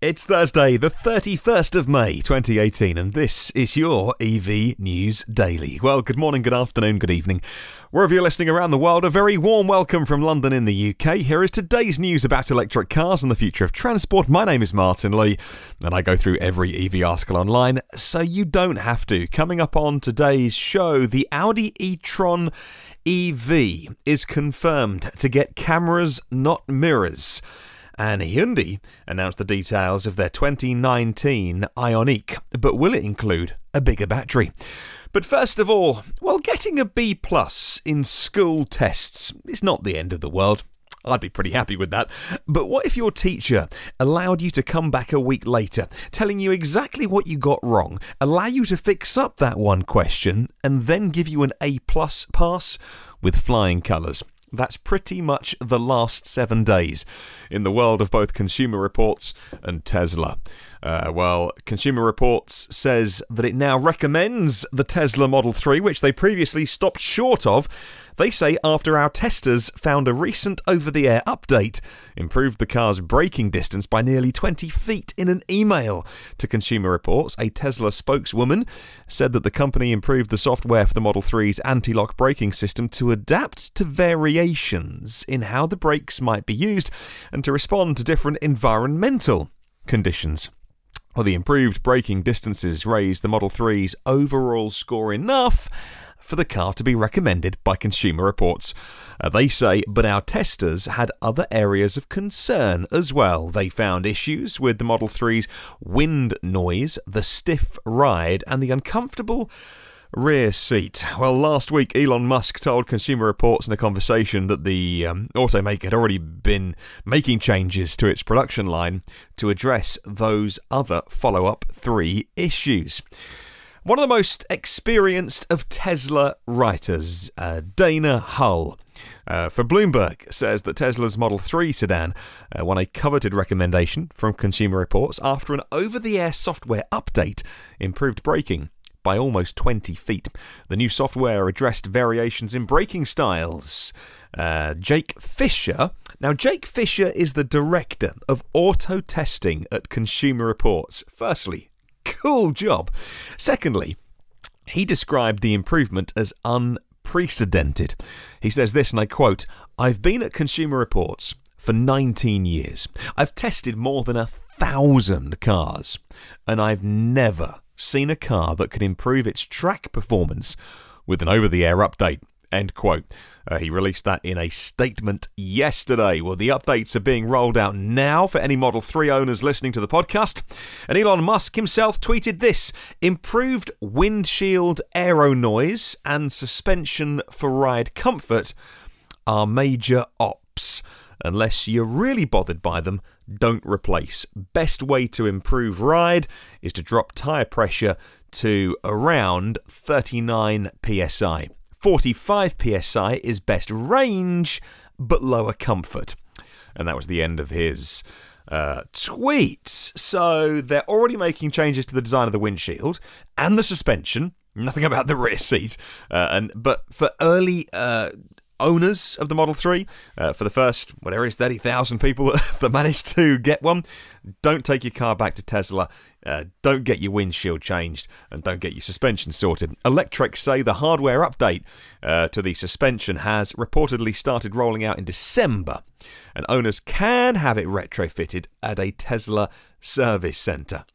It's Thursday, the 31st of May 2018, and this is your EV News Daily. Well, good morning, good afternoon, good evening. Wherever you're listening around the world, a very warm welcome from London in the UK. Here is today's news about electric cars and the future of transport. My name is Martyn Lee, and I go through every EV article online, so you don't have to. Coming up on today's show, the Audi e-tron EV is confirmed to get cameras, not mirrors. And Hyundai announced the details of their 2019 Ioniq, but will it include a bigger battery? But first of all, well, getting a B+ in school tests is not the end of the world. I'd be pretty happy with that. But what if your teacher allowed you to come back a week later, telling you exactly what you got wrong, allow you to fix up that one question, and then give you an A+ pass with flying colours? That's pretty much the last 7 days in the world of both Consumer Reports and Tesla. Well, Consumer Reports says that it now recommends the Tesla Model 3, which they previously stopped short of. They say after our testers found a recent over-the-air update improved the car's braking distance by nearly 20 feet. In an email to Consumer Reports, a Tesla spokeswoman said that the company improved the software for the Model 3's anti-lock braking system to adapt to variations in how the brakes might be used and to respond to different environmental conditions. Well, the improved braking distances raised the Model 3's overall score enough for the car to be recommended by Consumer Reports. They say, but our testers had other areas of concern as well. They found issues with the Model 3's wind noise, the stiff ride, and the uncomfortable rear seat. Well, last week, Elon Musk told Consumer Reports in a conversation that the automaker had already been making changes to its production line to address those other follow-up 3 issues. One of the most experienced of Tesla writers, Dana Hull, for Bloomberg, says that Tesla's Model 3 sedan won a coveted recommendation from Consumer Reports after an over-the-air software update improved braking by almost 20 feet. The new software addressed variations in braking styles. Jake Fisher is the director of auto testing at Consumer Reports. Firstly, cool job. Secondly, he described the improvement as unprecedented. He says this, and I quote, "I've been at Consumer Reports for 19 years. I've tested more than 1,000 cars, and I've never seen a car that could improve its track performance with an over-the-air update." End quote. He released that in a statement yesterday. Well, the updates are being rolled out now for any Model 3 owners listening to the podcast. And Elon Musk himself tweeted this: improved windshield aero noise and suspension for ride comfort are major ops. Unless you're really bothered by them, don't replace. Best way to improve ride is to drop tyre pressure to around 39 psi. 45 psi is best range, but lower comfort. And that was the end of his tweets. So they're already making changes to the design of the windshield and the suspension. Nothing about the rear seat. But for early owners of the Model 3, for the first, whatever it is, 30,000 people that managed to get one, don't take your car back to Tesla. Don't get your windshield changed and don't get your suspension sorted. Electrek say the hardware update to the suspension has reportedly started rolling out in December, and owners can have it retrofitted at a Tesla service centre.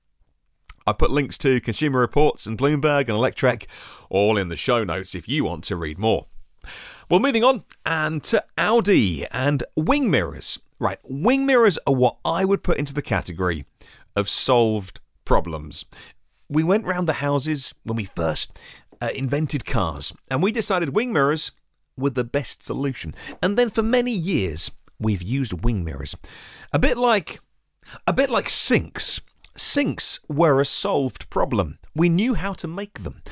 I've put links to Consumer Reports and Bloomberg and Electrek all in the show notes if you want to read more. Well, moving on and to Audi and wing mirrors. Right, wing mirrors are what I would put into the category of solved problems. We went round the houses when we first invented cars, and we decided wing mirrors were the best solution. And then for many years, we've used wing mirrors. A bit like sinks. Sinks were a solved problem. We knew how to make them.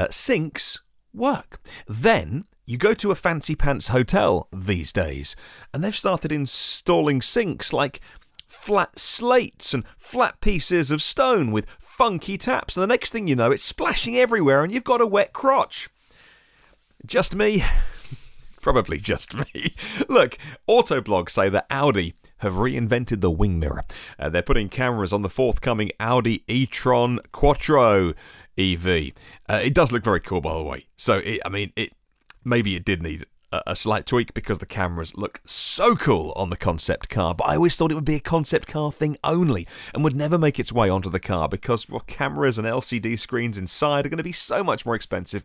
Sinks work. Then you go to a fancy pants hotel these days, and they've started installing sinks like flat slates and flat pieces of stone with funky taps, and the next thing you know, it's splashing everywhere and you've got a wet crotch. Just me? Probably just me. Look, Autoblog say that Audi have reinvented the wing mirror. They're putting cameras on the forthcoming Audi e-tron Quattro EV. It does look very cool, by the way. So, maybe it did need a slight tweak because the cameras look so cool on the concept car, but I always thought it would be a concept car thing only and would never make its way onto the car because cameras and LCD screens inside are going to be so much more expensive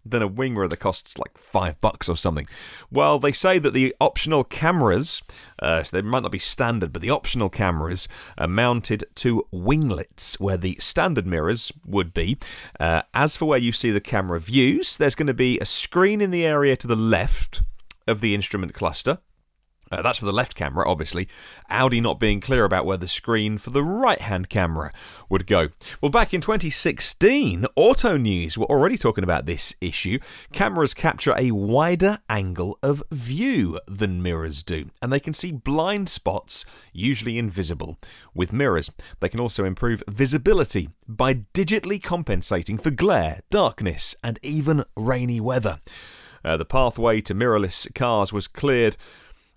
than a wing mirror that costs like $5 or something. Well, they say that the optional cameras, so they might not be standard, but the optional cameras are mounted to winglets where the standard mirrors would be. As for where you see the camera views, there's going to be a screen in the area to the left of the instrument cluster. That's for the left camera, obviously. Audi not being clear about where the screen for the right-hand camera would go. Well, back in 2016, Autonews were already talking about this issue. Cameras capture a wider angle of view than mirrors do, and they can see blind spots, usually invisible, with mirrors. They can also improve visibility by digitally compensating for glare, darkness, and even rainy weather. The pathway to mirrorless cars was cleared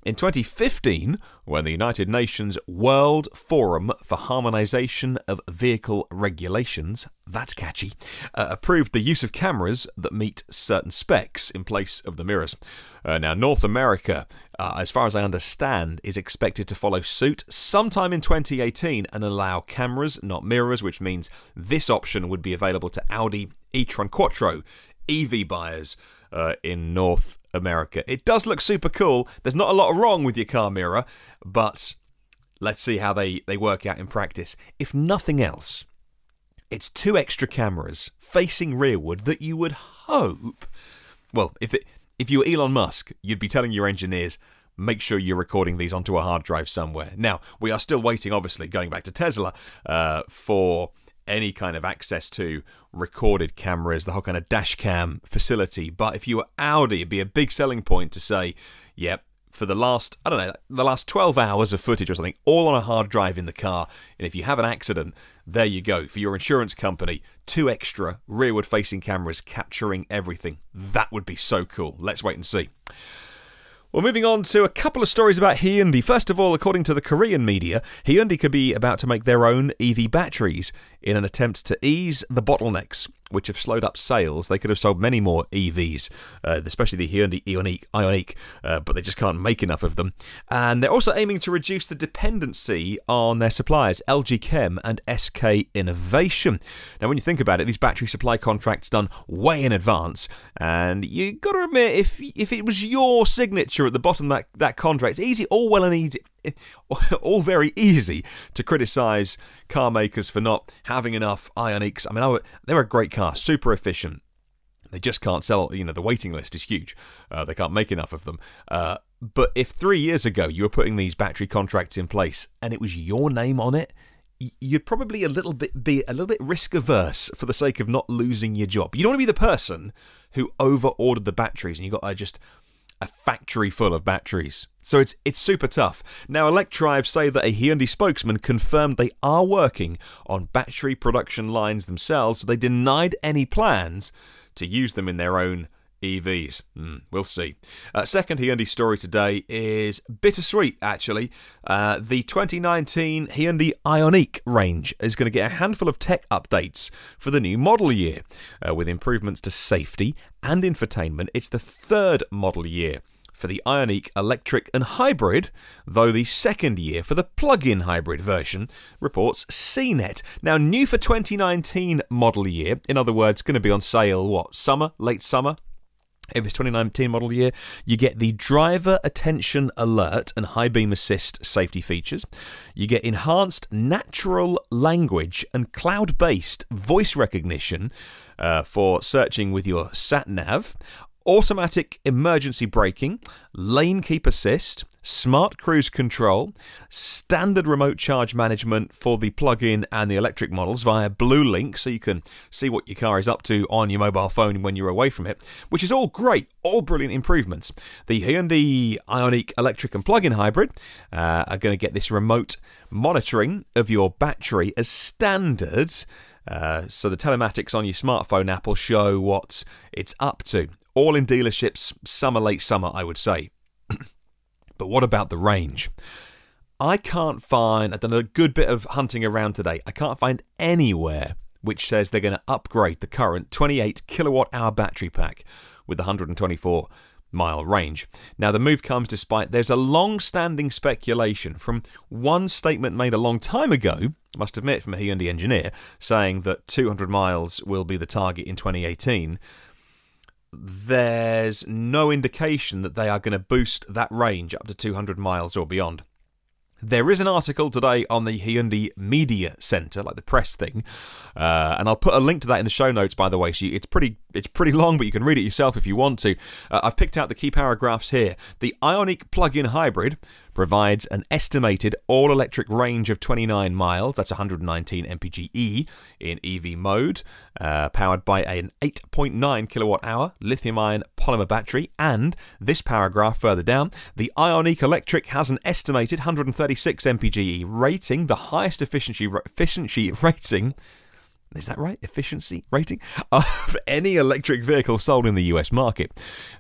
in 2015, when the United Nations World Forum for Harmonization of Vehicle Regulations, that's catchy, approved the use of cameras that meet certain specs in place of the mirrors. Now, North America, as far as I understand, is expected to follow suit sometime in 2018 and allow cameras, not mirrors, which means this option would be available to Audi e-tron Quattro EV buyers in North America. It does look super cool. There's not a lot wrong with your car mirror, but let's see how they work out in practice. If nothing else, it's 2 extra cameras facing rearward that you would hope, well, if you were Elon Musk, you'd be telling your engineers, make sure you're recording these onto a hard drive somewhere. Now, we are still waiting, obviously, going back to Tesla, for any kind of access to recorded cameras, the whole kind of dash cam facility. But if you were Audi, it'd be a big selling point to say, yep, for the last, the last 12 hours of footage or something, all on a hard drive in the car. And if you have an accident, there you go. For your insurance company, 2 extra rearward-facing cameras capturing everything. That would be so cool. Let's wait and see. Well, moving on to a couple of stories about Hyundai. First of all, according to the Korean media, Hyundai could be about to make their own EV batteries in an attempt to ease the bottlenecks which have slowed up sales. They could have sold many more EVs, especially the Hyundai Ioniq, but they just can't make enough of them. And they're also aiming to reduce the dependency on their suppliers, LG Chem and SK Innovation. Now, when you think about it, these battery supply contracts done way in advance, and you got to admit, if it was your signature at the bottom of that contract, it's easy, all well and easy. All very easy to criticise car makers for not having enough Ioniqs. I mean, they're a great car, super efficient. They just can't sell, the waiting list is huge. They can't make enough of them. But if 3 years ago you were putting these battery contracts in place and it was your name on it, you'd probably be a little bit risk averse for the sake of not losing your job. You don't want to be the person who over-ordered the batteries and you got just a factory full of batteries. So it's super tough. Now, Electrive say that a Hyundai spokesman confirmed they are working on battery production lines themselves, so they denied any plans to use them in their own EVs. We'll see. Second Hyundai story today is bittersweet, actually. The 2019 Hyundai Ioniq range is going to get a handful of tech updates for the new model year, with improvements to safety and infotainment. It's the 3rd model year for the Ioniq electric and hybrid, though the 2nd year for the plug-in hybrid version, reports CNET. Now, new for 2019 model year, in other words, going to be on sale, summer, late summer? If it's 2019 model year, you get the driver attention alert and high beam assist safety features. You get enhanced natural language and cloud-based voice recognition for searching with your sat-nav. Automatic emergency braking, lane keep assist, smart cruise control, standard remote charge management for the plug-in and the electric models via Blue Link, so you can see what your car is up to on your mobile phone when you're away from it, which is all great, all brilliant improvements. The Hyundai Ioniq electric and plug-in hybrid are going to get this remote monitoring of your battery as standard, so the telematics on your smartphone app will show what it's up to. All in dealerships, late summer, I would say. But what about the range? I can't find, I've done a good bit of hunting around today, I can't find anywhere which says they're going to upgrade the current 28 kilowatt hour battery pack with the 124 mile range. Now, the move comes despite there's a long-standing speculation from one statement made a long time ago, I must admit from a Hyundai engineer, saying that 200 miles will be the target in 2018. There's no indication that they are going to boost that range up to 200 miles or beyond. There is an article today on the Hyundai Media Centre, like the press thing, and I'll put a link to that in the show notes, by the way. So it's pretty long, but you can read it yourself if you want to. I've picked out the key paragraphs here. The Ioniq plug-in hybrid provides an estimated all-electric range of 29 miles, that's 119 mpge in EV mode, powered by an 8.9 kilowatt-hour lithium-ion polymer battery, and this paragraph further down, the Ioniq Electric has an estimated 136 mpge rating, the highest efficiency rating, is that right? Efficiency rating? Of any electric vehicle sold in the US market.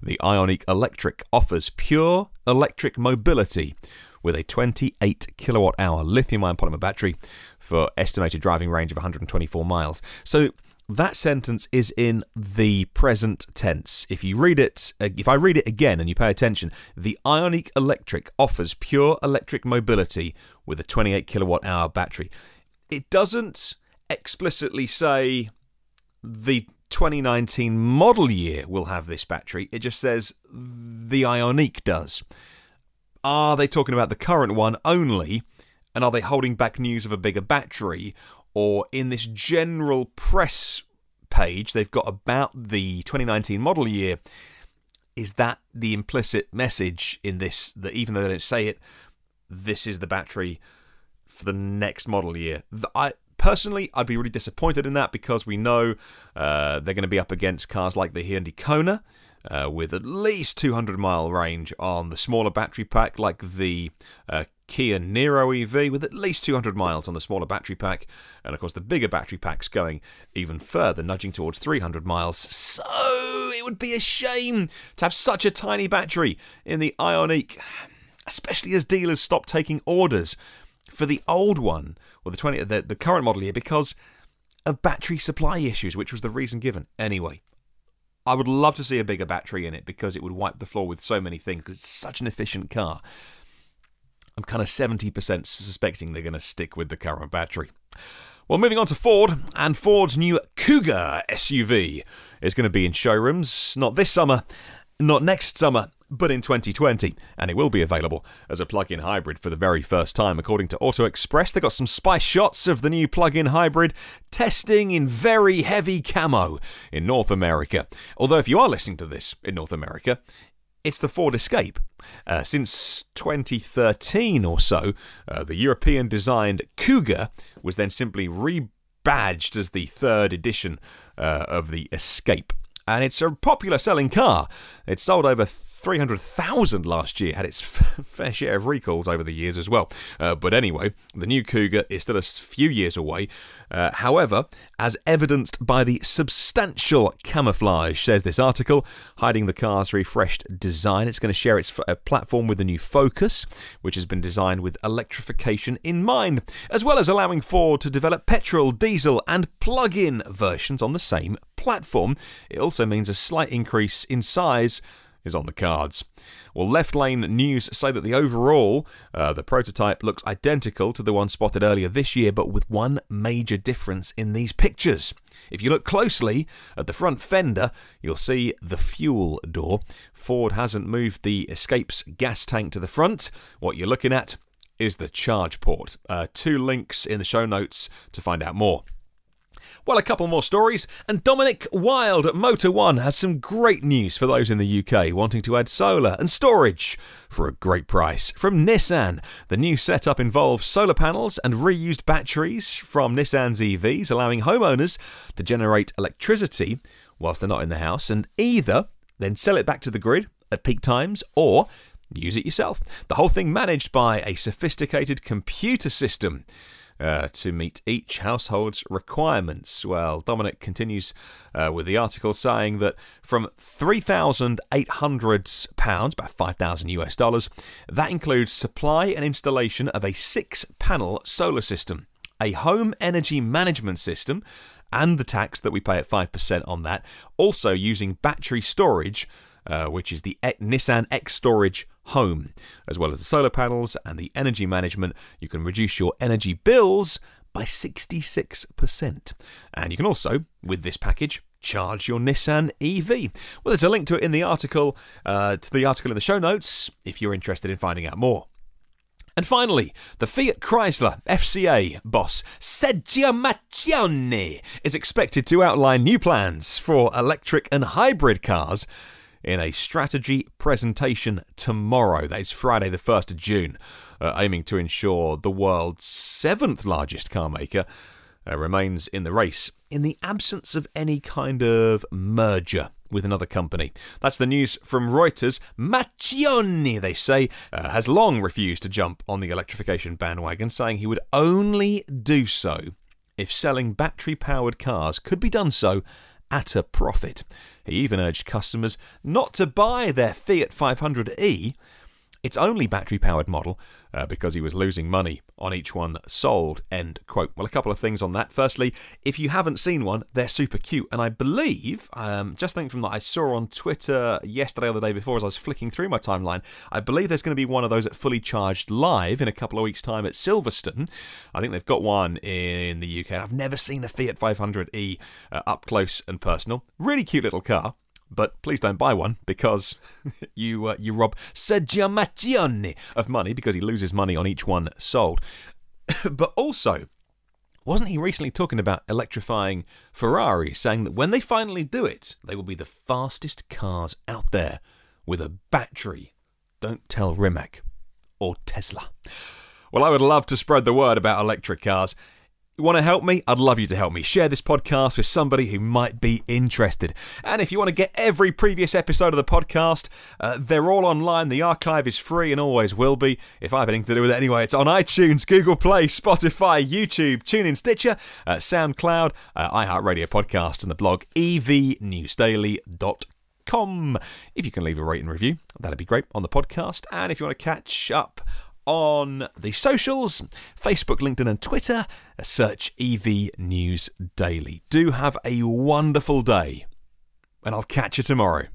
The Ioniq Electric offers pure electric mobility with a 28 kilowatt hour lithium-ion polymer battery for estimated driving range of 124 miles. So that sentence is in the present tense. If you read it, if I read it again and you pay attention, the Ioniq Electric offers pure electric mobility with a 28 kilowatt hour battery. It doesn't explicitly say the 2019 model year will have this battery. It just says the Ioniq does. Are they talking about the current one only? And are they holding back news of a bigger battery? Or in this general press page they've got about the 2019 model year, is that the implicit message in this, that even though they don't say it, this is the battery for the next model year? Personally, I'd be really disappointed in that, because we know they're going to be up against cars like the Hyundai Kona with at least 200 mile range on the smaller battery pack, like the Kia Niro EV with at least 200 miles on the smaller battery pack, and of course the bigger battery pack's going even further, nudging towards 300 miles. So it would be a shame to have such a tiny battery in the Ioniq, especially as dealers stop taking orders for the old one, or the current model year, because of battery supply issues, which was the reason given. Anyway, I would love to see a bigger battery in it, because it would wipe the floor with so many things, because it's such an efficient car. I'm kind of 70% suspecting they're going to stick with the current battery. Well, moving on to Ford, and Ford's new Kuga SUV is going to be in showrooms, not this summer, not next summer, but in 2020, and it will be available as a plug-in hybrid for the very first time, according to Auto Express. They got some spice shots of the new plug-in hybrid testing in very heavy camo in North America. Although if you are listening to this in North America, it's the Ford Escape. Since 2013 or so, the European-designed Kuga was then simply rebadged as the third edition of the Escape. And it's a popular selling car. It sold over 300,000 last year, had its fair share of recalls over the years as well. But anyway, the new Kuga is still a few years away. However, as evidenced by the substantial camouflage, says this article, hiding the car's refreshed design, it's going to share its platform with the new Focus, which has been designed with electrification in mind, as well as allowing Ford to develop petrol, diesel and plug-in versions on the same platform. It also means a slight increase in size is on the cards. Well, Left Lane News say that the overall, the prototype looks identical to the one spotted earlier this year, but with one major difference in these pictures. If you look closely at the front fender, you'll see the fuel door. Ford hasn't moved the Escape's gas tank to the front. What you're looking at is the charge port. 2 links in the show notes to find out more. Well, a couple more stories, and Dominic Wilde at Motor One has some great news for those in the UK wanting to add solar and storage for a great price. From Nissan, the new setup involves solar panels and reused batteries from Nissan's EVs, allowing homeowners to generate electricity whilst they're not in the house, and either then sell it back to the grid at peak times or use it yourself. The whole thing managed by a sophisticated computer system. to meet each household's requirements. Well, Dominic continues with the article saying that from £3,800, about $5,000 US, that includes supply and installation of a 6-panel solar system, a home energy management system, and the tax that we pay at 5% on that, also using battery storage, which is the Nissan X-Storage Home, as well as the solar panels and the energy management. You can reduce your energy bills by 66%. And you can also, with this package, charge your Nissan EV. Well, there's a link to it in the article, in the show notes, if you're interested in finding out more. And finally, the Fiat-Chrysler FCA boss, Sergio Marchionne, is expected to outline new plans for electric and hybrid cars in a strategy presentation tomorrow. That is Friday the 1st of June, aiming to ensure the world's 7th largest car maker remains in the race in the absence of any kind of merger with another company. That's the news from Reuters. Marchionne, they say, has long refused to jump on the electrification bandwagon, saying he would only do so if selling battery-powered cars could be done so at a profit. He even urged customers not to buy their Fiat 500e, its only battery-powered model, because he was losing money on each one sold, end quote. Well, a couple of things on that. Firstly, if you haven't seen one, they're super cute. And I believe, just think from that I saw on Twitter yesterday or the day before as I was flicking through my timeline, I believe there's going to be one of those at Fully Charged Live in a couple of weeks' time at Silverstone. I think they've got one in the UK. I've never seen a Fiat 500e up close and personal. Really cute little car. But please don't buy one, because you rob Sergio Marchionne of money, because he loses money on each one sold. But also, wasn't he recently talking about electrifying Ferrari, saying that when they finally do it, they will be the fastest cars out there with a battery? Don't tell Rimac or Tesla. Well, I would love to spread the word about electric cars. You want to help me? I'd love you to help me. Share this podcast with somebody who might be interested. And if you want to get every previous episode of the podcast, they're all online. The archive is free and always will be. If I have anything to do with it anyway, it's on iTunes, Google Play, Spotify, YouTube, TuneIn, Stitcher, SoundCloud, iHeartRadio podcast, and the blog evnewsdaily.com. If you can leave a rate and review, that'd be great on the podcast. And if you want to catch up on the socials, Facebook, LinkedIn and Twitter, search EV News Daily. Do have a wonderful day, and I'll catch you tomorrow.